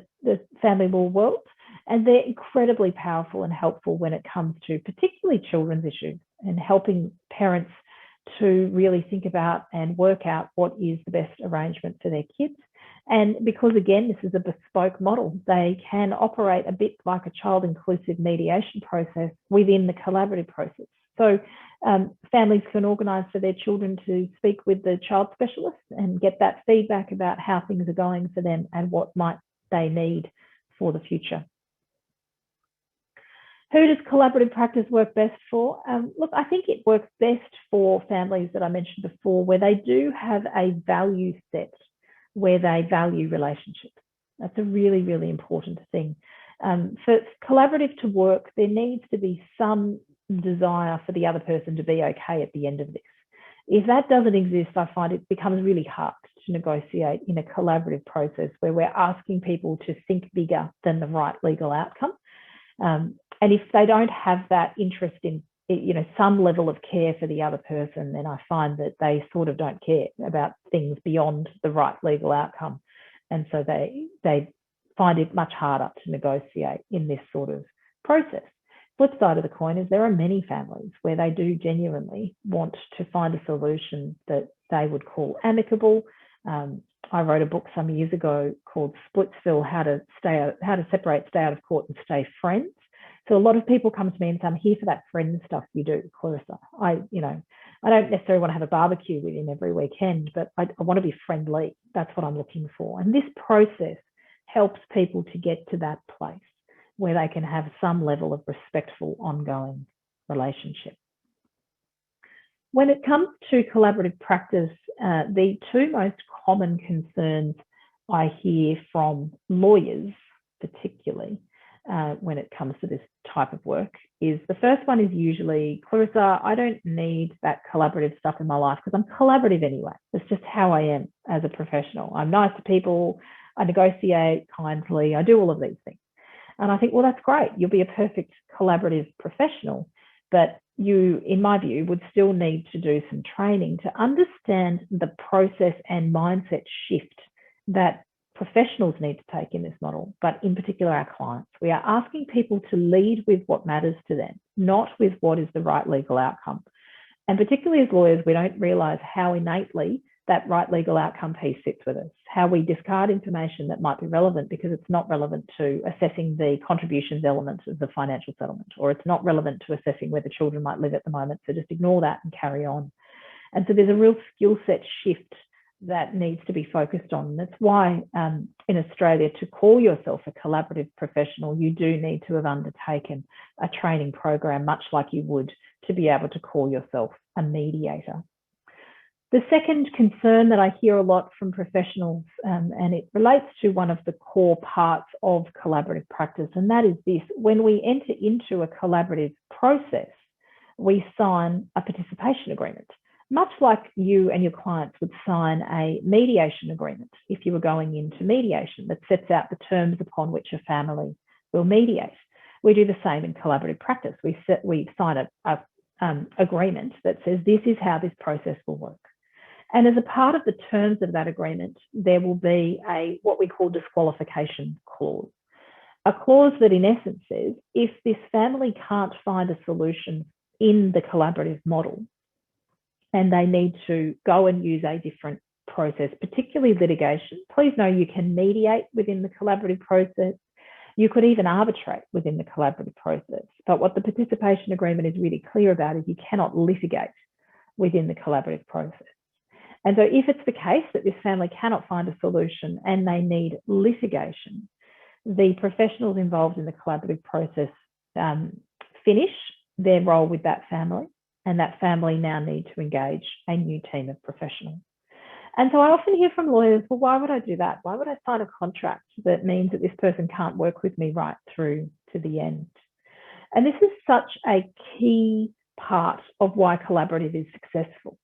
family law world, and they're incredibly powerful and helpful when it comes to particularly children's issues and helping parents to really think about and work out what is the best arrangement for their kids. And because, again, this is a bespoke model, they can operate a bit like a child-inclusive mediation process within the collaborative process. So families can organise for their children to speak with the child specialist and get that feedback about how things are going for them and what might they need for the future. Who does collaborative practice work best for? Look, I think it works best for families that I mentioned before, where they do have a value set, where they value relationships. That's a really, really important thing. For collaborative to work, there needs to be some desire for the other person to be okay at the end of this. If that doesn't exist, I find it becomes really hard to negotiate in a collaborative process where we're asking people to think bigger than the right legal outcome. And if they don't have that interest in some level of care for the other person, then I find that they sort of don't care about things beyond the right legal outcome. And so they find it much harder to negotiate in this sort of process. Flip side of the coin is there are many families where they do genuinely want to find a solution that they would call amicable. I wrote a book some years ago called Splitsville, How to Separate, Stay Out of Court and Stay Friends. So a lot of people come to me and say, I'm here for that friend stuff you do, Clarissa. I don't necessarily want to have a barbecue with him every weekend, but I want to be friendly. That's what I'm looking for. And this process helps people to get to that place where they can have some level of respectful, ongoing relationship. When it comes to collaborative practice, the two most common concerns I hear from lawyers, particularly when it comes to this type of work, is the first one is usually, Clarissa, I don't need that collaborative stuff in my life because I'm collaborative anyway. It's just how I am as a professional. I'm nice to people, I negotiate kindly, I do all of these things. And I think, well, that's great. You'll be a perfect collaborative professional. But you, in my view, would still need to do some training to understand the process and mindset shift that professionals need to take in this model, but in particular our clients. We are asking people to lead with what matters to them, not with what is the right legal outcome. And particularly as lawyers, we don't realise how innately that right legal outcome piece sits with us, how we discard information that might be relevant because it's not relevant to assessing the contributions element of the financial settlement, or it's not relevant to assessing where the children might live at the moment. So just ignore that and carry on. And so there's a real skill set shift that needs to be focused on. And that's why in Australia, to call yourself a collaborative professional, you do need to have undertaken a training program, much like you would to be able to call yourself a mediator. The second concern that I hear a lot from professionals, and it relates to one of the core parts of collaborative practice, and that is this: when we enter into a collaborative process, we sign a participation agreement, much like you and your clients would sign a mediation agreement if you were going into mediation that sets out the terms upon which a family will mediate. We do the same in collaborative practice. We sign an agreement that says this is how this process will work. And as a part of the terms of that agreement, there will be what we call disqualification clause. A clause that in essence says, if this family can't find a solution in the collaborative model and they need to go and use a different process, particularly litigation, please know you can mediate within the collaborative process. You could even arbitrate within the collaborative process. But what the participation agreement is really clear about is you cannot litigate within the collaborative process. And so if it's the case that this family cannot find a solution and they need litigation, the professionals involved in the collaborative process finish their role with that family, and that family now need to engage a new team of professionals. And so I often hear from lawyers, well, why would I do that? Why would I sign a contract that means that this person can't work with me right through to the end? And this is such a key part of why collaborative is successful.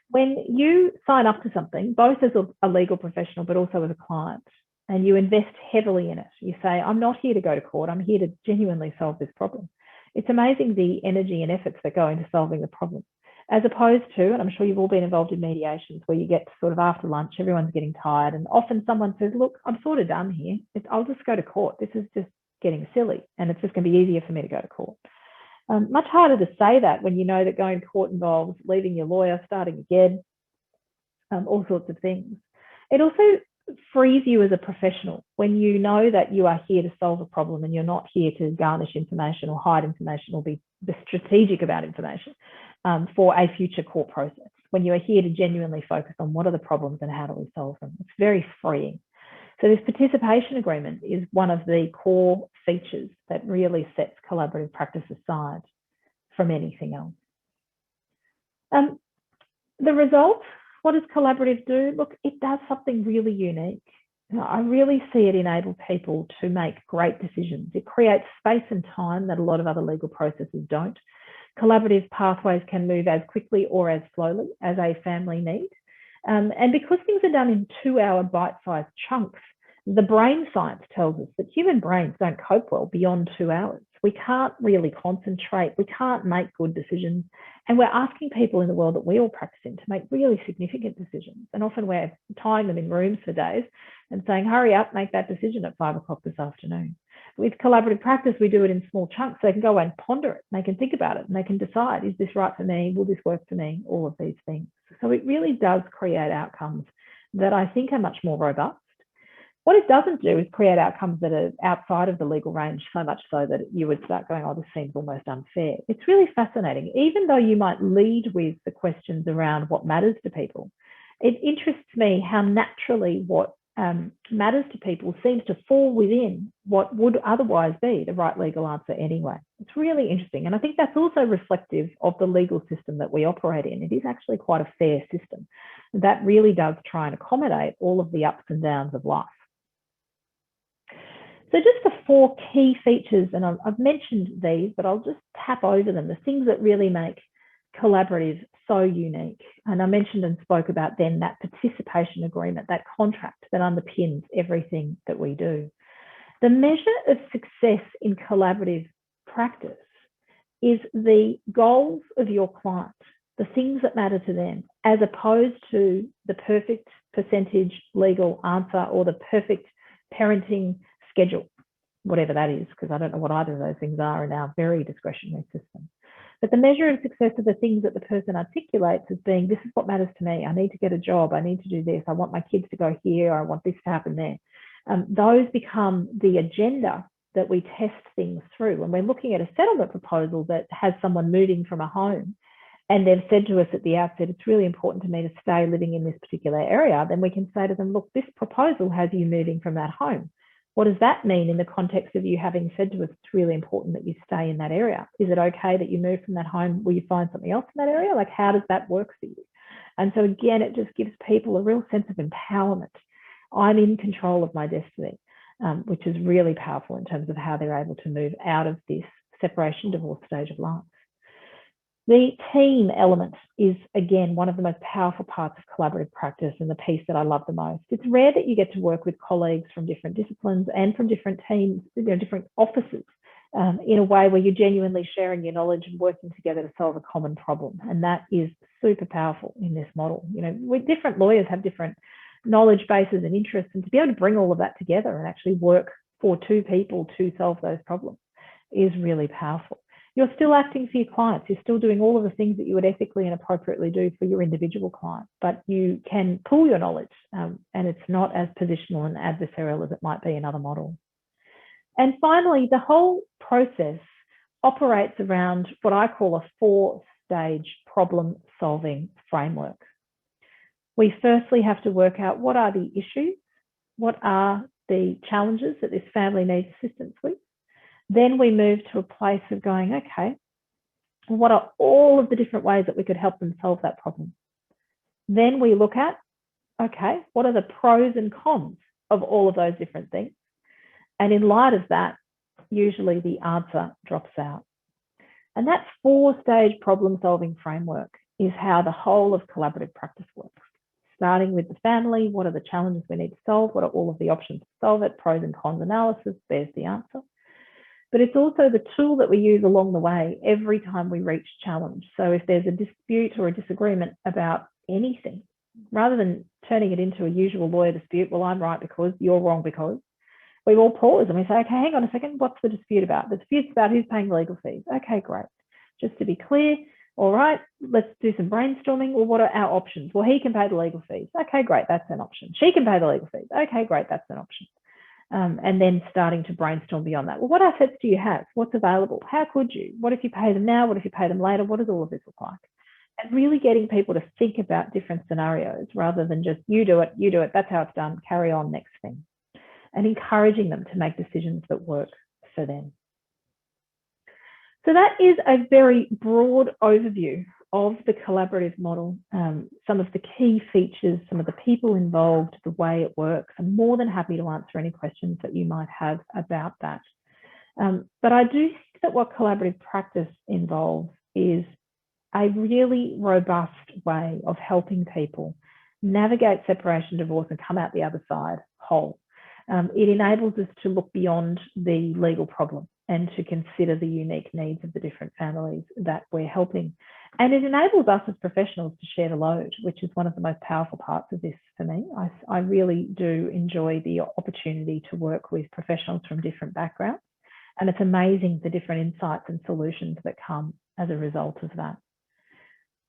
When you sign up to something, both as a legal professional, but also as a client, and you invest heavily in it, you say, I'm not here to go to court, I'm here to genuinely solve this problem. It's amazing the energy and efforts that go into solving the problem, as opposed to, and I'm sure you've all been involved in mediations where you get to sort of after lunch, everyone's getting tired, and often someone says, look, I'm sort of done here. I'll just go to court. This is just getting silly, and it's just going to be easier for me to go to court. Much harder to say that when you know that going to court involves leaving your lawyer, starting again, all sorts of things. It also frees you as a professional when you know that you are here to solve a problem and you're not here to garnish information or hide information or be strategic about information for a future court process. When you are here to genuinely focus on what are the problems and how do we solve them. It's very freeing. So this participation agreement is one of the core features that really sets collaborative practice aside from anything else. The result, what does collaborative do? Look, it does something really unique. I really see it enable people to make great decisions. It creates space and time that a lot of other legal processes don't. Collaborative pathways can move as quickly or as slowly as a family needs. And because things are done in 2-hour bite-sized chunks, the brain science tells us that human brains don't cope well beyond 2 hours. We can't really concentrate. We can't make good decisions. And we're asking people in the world that we all practice in to make really significant decisions. And often we're tying them in rooms for days and saying, hurry up, make that decision at 5 o'clock this afternoon. With collaborative practice, we do it in small chunks. So they can go and ponder it. They can think about it and they can decide, is this right for me? Will this work for me? All of these things. So it really does create outcomes that I think are much more robust. What it doesn't do is create outcomes that are outside of the legal range, so much so that you would start going, oh, this seems almost unfair. It's really fascinating. Even though you might lead with the questions around what matters to people, it interests me how naturally what matters to people seems to fall within what would otherwise be the right legal answer anyway. It's really interesting. And I think that's also reflective of the legal system that we operate in. It is actually quite a fair system. That really does try and accommodate all of the ups and downs of life. So just the 4 key features, and I've mentioned these, but I'll just tap over them, the things that really make collaborative so unique. And I mentioned and spoke about then that participation agreement, that contract that underpins everything that we do. The measure of success in collaborative practice is the goals of your client, the things that matter to them, as opposed to the perfect percentage legal answer or the perfect parenting schedule, whatever that is, because I don't know what either of those things are in our very discretionary system. But the measure of success are the things that the person articulates as being, this is what matters to me. I need to get a job. I need to do this. I want my kids to go here. I want this to happen there. Those become the agenda that we test things through. When we're looking at a settlement proposal that has someone moving from a home and they've said to us at the outset, it's really important to me to stay living in this particular area, then we can say to them, look, this proposal has you moving from that home. What does that mean in the context of you having said to us, it's really important that you stay in that area? Is it okay that you move from that home? Will you find something else in that area? Like, how does that work for you? And so again, it just gives people a real sense of empowerment. I'm in control of my destiny, which is really powerful in terms of how they're able to move out of this separation divorce stage of life. The team element is, again, one of the most powerful parts of collaborative practice and the piece that I love the most. It's rare that you get to work with colleagues from different disciplines and from different teams, different offices, in a way where you're genuinely sharing your knowledge and working together to solve a common problem. And that is super powerful in this model. Different lawyers have different knowledge bases and interests, and to be able to bring all of that together and actually work for 2 people to solve those problems is really powerful. You're still acting for your clients. You're still doing all of the things that you would ethically and appropriately do for your individual client, but you can pool your knowledge, and it's not as positional and adversarial as it might be in other models. And finally, the whole process operates around what I call a 4-stage problem-solving framework. We firstly have to work out what are the issues, what are the challenges that this family needs assistance with. Then we move to a place of going, okay, what are all of the different ways that we could help them solve that problem? Then we look at, okay, what are the pros and cons of all of those different things? And in light of that, usually the answer drops out. And that 4-stage problem-solving framework is how the whole of collaborative practice works. Starting with the family, what are the challenges we need to solve? What are all of the options to solve it? Pros and cons analysis, there's the answer. But it's also the tool that we use along the way every time we reach challenge. So if there's a dispute or a disagreement about anything, rather than turning it into a usual lawyer dispute, well, I'm right because, you're wrong because, we all pause and we say, okay, hang on a second, what's the dispute about? The dispute's about who's paying the legal fees. Okay, great. Just to be clear, all right, let's do some brainstorming. Well, what are our options? Well, he can pay the legal fees. Okay, great, that's an option. She can pay the legal fees. Okay, great, that's an option. And then starting to brainstorm beyond that. Well, what assets do you have? What's available? How could you? What if you pay them now? What if you pay them later? What does all of this look like? And really getting people to think about different scenarios rather than just, you do it, that's how it's done, carry on, next thing. And encouraging them to make decisions that work for them. So that is a very broad overview of the collaborative model, some of the key features, some of the people involved, the way it works. I'm more than happy to answer any questions that you might have about that. But I do think that what collaborative practice involves is a really robust way of helping people navigate separation, divorce, and come out the other side whole. It enables us to look beyond the legal problem and to consider the unique needs of the different families that we're helping. And it enables us as professionals to share the load, which is one of the most powerful parts of this for me. I really do enjoy the opportunity to work with professionals from different backgrounds. And it's amazing the different insights and solutions that come as a result of that.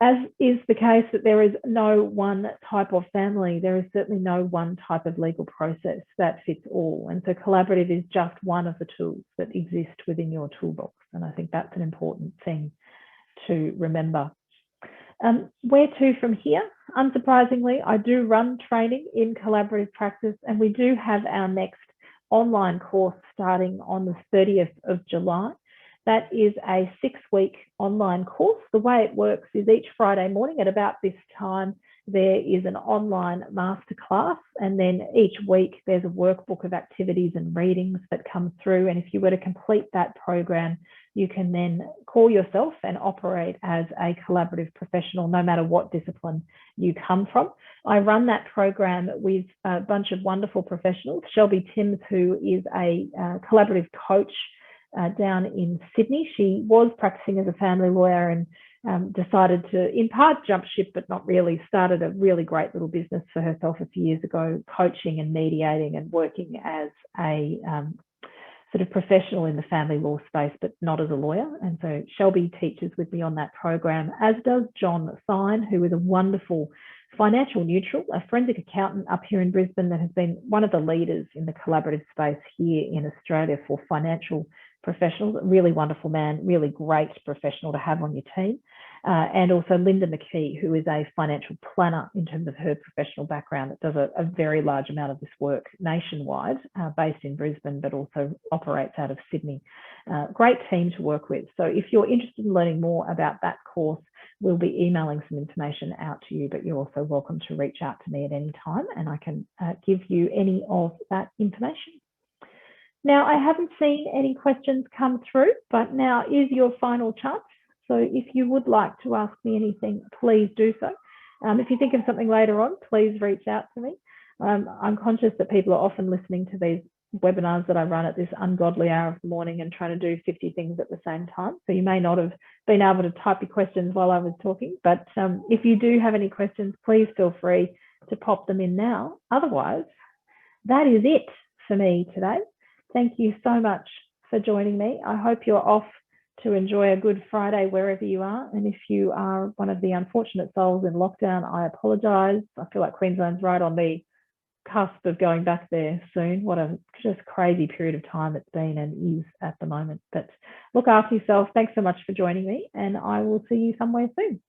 As is the case that there is no one type of family, there is certainly no one type of legal process that fits all. And so collaborative is just one of the tools that exist within your toolbox. And I think that's an important thing to remember. Where to from here? Unsurprisingly, I do run training in collaborative practice, and we do have our next online course starting on the 30th of July. That is a 6-week online course. The way it works is each Friday morning at about this time, there is an online masterclass, and then each week there's a workbook of activities and readings that come through. And if you were to complete that program, you can then call yourself and operate as a collaborative professional, no matter what discipline you come from. I run that program with a bunch of wonderful professionals. Shelby Timms, who is a collaborative coach down in Sydney. She was practicing as a family lawyer and decided to, in part, jump ship, but not really. Started a really great little business for herself a few years ago, coaching and mediating and working as a sort of professional in the family law space, but not as a lawyer. And so Shelby teaches with me on that program, as does John Thine, who is a wonderful financial neutral, a forensic accountant up here in Brisbane that has been one of the leaders in the collaborative space here in Australia for financial professionals. A really wonderful man, really great professional to have on your team. And also Linda McKee, who is a financial planner in terms of her professional background, that does a very large amount of this work nationwide, based in Brisbane, but also operates out of Sydney. Great team to work with. So if you're interested in learning more about that course, we'll be emailing some information out to you, but you're also welcome to reach out to me at any time and I can give you any of that information. Now, I haven't seen any questions come through, but now is your final chance. So if you would like to ask me anything, please do so. If you think of something later on, please reach out to me. I'm conscious that people are often listening to these webinars that I run at this ungodly hour of the morning and trying to do 50 things at the same time. So you may not have been able to type your questions while I was talking, but if you do have any questions, please feel free to pop them in now. Otherwise, that is it for me today. Thank you so much for joining me. I hope you're off to enjoy a good Friday wherever you are. And if you are one of the unfortunate souls in lockdown, I apologise. I feel like Queensland's right on the cusp of going back there soon. What a just crazy period of time it's been and is at the moment. But look after yourself. Thanks so much for joining me, and I will see you somewhere soon.